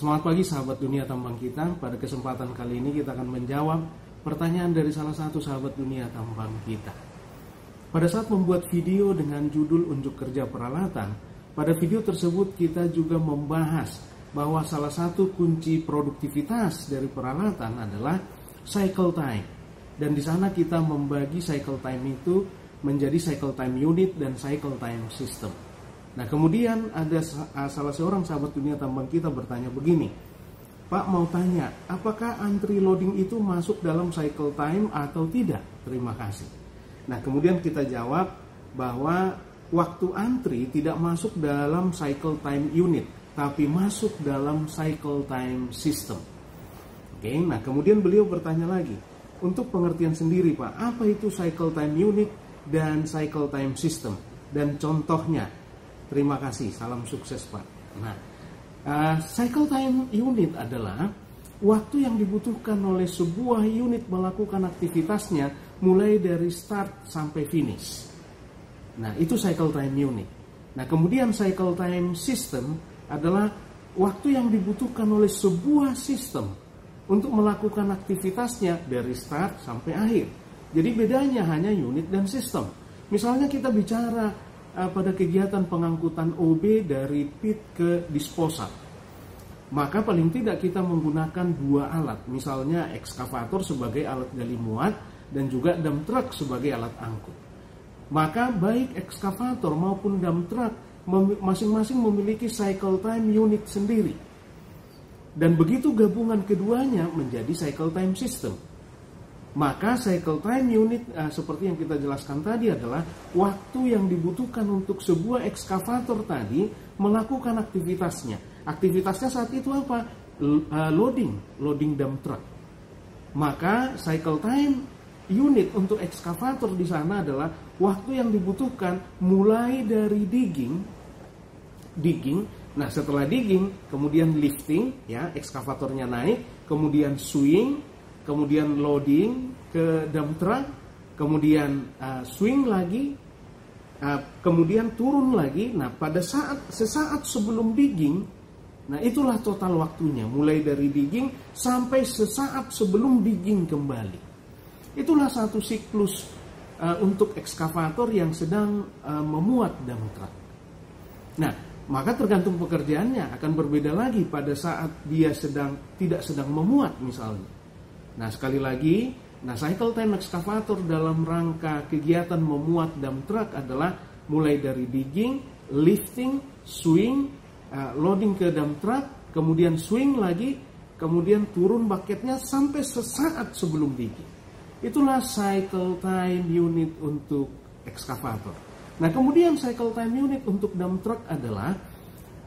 Selamat pagi sahabat dunia tambang kita. Pada kesempatan kali ini kita akan menjawab pertanyaan dari salah satu sahabat dunia tambang kita. Pada saat membuat video dengan judul unjuk kerja peralatan, pada video tersebut kita juga membahas bahwa salah satu kunci produktivitas dari peralatan adalah cycle time. Dan di sana kita membagi cycle time itu menjadi cycle time unit dan cycle time system. Nah, kemudian ada salah seorang sahabat dunia tambang kita bertanya begini, Pak, mau tanya, apakah antri loading itu masuk dalam cycle time atau tidak? Terima kasih. Nah, kemudian kita jawab bahwa waktu antri tidak masuk dalam cycle time unit, tapi masuk dalam cycle time system. Oke, nah kemudian beliau bertanya lagi, untuk pengertian sendiri Pak, apa itu cycle time unit dan cycle time system? Dan contohnya. Terima kasih, salam sukses Pak. Nah, cycle time unit adalah waktu yang dibutuhkan oleh sebuah unit melakukan aktivitasnya mulai dari start sampai finish. Nah, itu cycle time unit. Nah, kemudian cycle time system adalah waktu yang dibutuhkan oleh sebuah sistem untuk melakukan aktivitasnya dari start sampai akhir. Jadi bedanya hanya unit dan sistem. Misalnya kita bicara pada kegiatan pengangkutan OB dari pit ke disposal, maka paling tidak kita menggunakan dua alat, misalnya ekskavator sebagai alat gali muat dan juga dump truck sebagai alat angkut. Maka baik ekskavator maupun dump truck masing-masing memiliki cycle time unit sendiri, dan begitu gabungan keduanya menjadi cycle time system. Maka cycle time unit seperti yang kita jelaskan tadi adalah waktu yang dibutuhkan untuk sebuah ekskavator tadi melakukan aktivitasnya. Aktivitasnya saat itu apa? Loading dump truck. Maka cycle time unit untuk ekskavator di sana adalah waktu yang dibutuhkan mulai dari digging. Nah, setelah digging, kemudian lifting, ya, ekskavatornya naik, kemudian swing, kemudian loading ke dump truck, kemudian swing lagi, kemudian turun lagi. Nah, pada sesaat sebelum digging, nah itulah total waktunya, mulai dari digging sampai sesaat sebelum digging kembali. Itulah satu siklus untuk ekskavator yang sedang memuat dump truck. Nah, maka tergantung pekerjaannya akan berbeda lagi pada saat dia tidak sedang memuat misalnya. Nah, sekali lagi, cycle time ekskavator dalam rangka kegiatan memuat dump truck adalah mulai dari digging, lifting, swing, loading ke dump truck, kemudian swing lagi, kemudian turun bucketnya sampai sesaat sebelum digging. Itulah cycle time unit untuk ekskavator. Nah, kemudian cycle time unit untuk dump truck adalah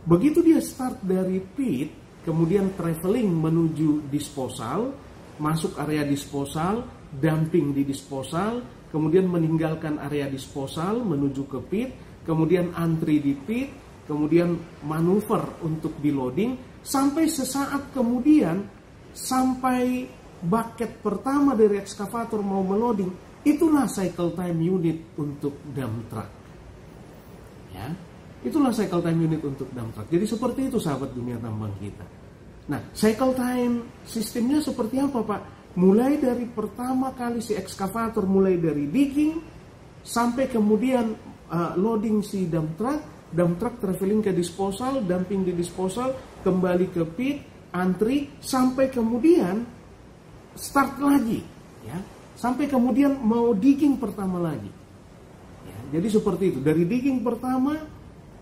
begitu dia start dari pit, kemudian traveling menuju disposal, masuk area disposal, dumping di disposal, kemudian meninggalkan area disposal menuju ke pit, kemudian antri di pit, kemudian manuver untuk di loading, sampai sesaat kemudian sampai bucket pertama dari ekskavator mau meloading. Itulah cycle time unit untuk dump truck. Ya, itulah cycle time unit untuk dump truck. Jadi seperti itu sahabat dunia tambang kita. Nah, cycle time sistemnya seperti apa Pak? Mulai dari pertama kali si ekskavator mulai dari digging sampai kemudian loading si dump truck traveling ke disposal, dumping di disposal, kembali ke pit, antri, sampai kemudian start lagi, ya, sampai kemudian mau digging pertama lagi. Ya, jadi seperti itu, dari digging pertama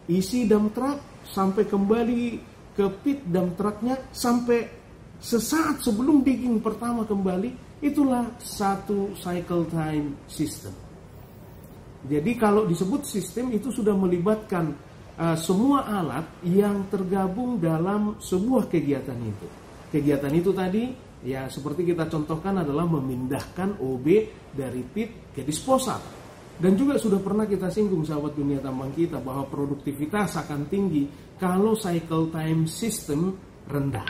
isi dump truck sampai kembali ke pit dump trucknya sampai sesaat sebelum digging pertama kembali, itulah satu cycle time system. Jadi kalau disebut sistem itu sudah melibatkan semua alat yang tergabung dalam sebuah kegiatan itu. Kegiatan itu tadi ya seperti kita contohkan adalah memindahkan OB dari pit ke disposal. Dan juga sudah pernah kita singgung sahabat dunia tambang kita bahwa produktivitas akan tinggi kalau cycle time system rendah.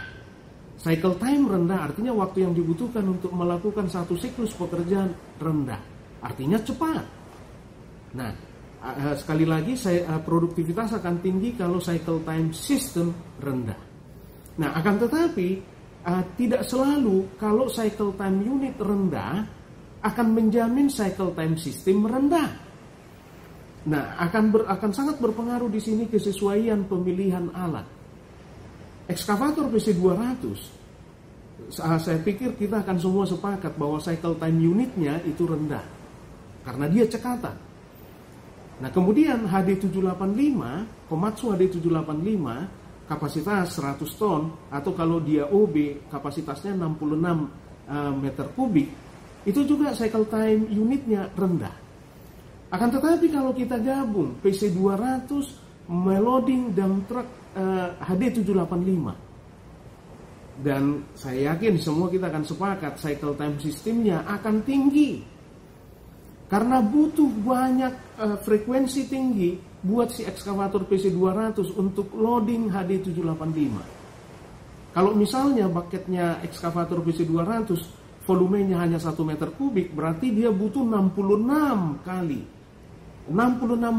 Cycle time rendah artinya waktu yang dibutuhkan untuk melakukan satu siklus pekerjaan rendah. Artinya cepat. Nah, sekali lagi produktivitas akan tinggi kalau cycle time system rendah. Nah, akan tetapi tidak selalu kalau cycle time unit rendah akan menjamin cycle time system rendah. Nah, akan sangat berpengaruh di sini kesesuaian pemilihan alat. Ekskavator PC200, saya pikir kita akan semua sepakat bahwa cycle time unitnya itu rendah karena dia cekatan. Nah, kemudian HD785, Komatsu HD785 kapasitas 100 ton, atau kalau dia OB kapasitasnya 66 meter kubik, itu juga cycle time unitnya rendah. Akan tetapi kalau kita gabung PC200, Meloding dump truck HD785, dan saya yakin semua kita akan sepakat cycle time sistemnya akan tinggi karena butuh banyak frekuensi tinggi buat si ekskavator PC200 untuk loading HD785. Kalau misalnya bucketnya ekskavator PC200 volumenya hanya 1 meter kubik, berarti dia butuh 66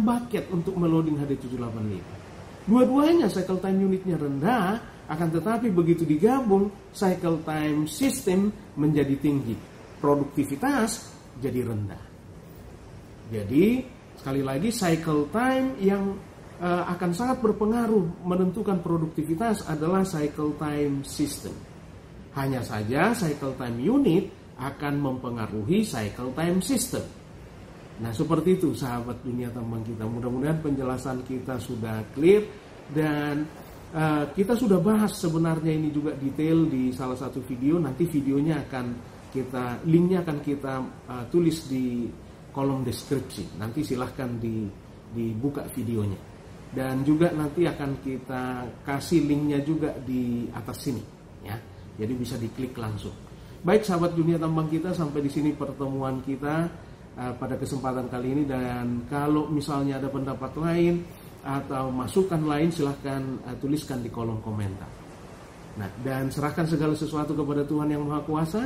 bucket untuk meloading HD785. Dua-duanya cycle time unitnya rendah, akan tetapi begitu digabung cycle time system menjadi tinggi, produktivitas jadi rendah. Jadi sekali lagi cycle time yang akan sangat berpengaruh menentukan produktivitas adalah cycle time system. Hanya saja cycle time unit akan mempengaruhi cycle time system. Nah, seperti itu sahabat dunia tambang kita. Mudah-mudahan penjelasan kita sudah clear, dan kita sudah bahas sebenarnya ini juga detail di salah satu video. Nanti videonya linknya akan kita tulis di kolom deskripsi. Nanti silahkan dibuka videonya. Dan juga nanti akan kita kasih linknya juga di atas sini, ya. Jadi bisa diklik langsung. Baik sahabat dunia tambang kita, sampai di sini pertemuan kita pada kesempatan kali ini. Dan kalau misalnya ada pendapat lain atau masukan lain, silahkan tuliskan di kolom komentar. Nah, dan serahkan segala sesuatu kepada Tuhan Yang Maha Kuasa.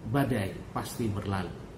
Badai pasti berlalu.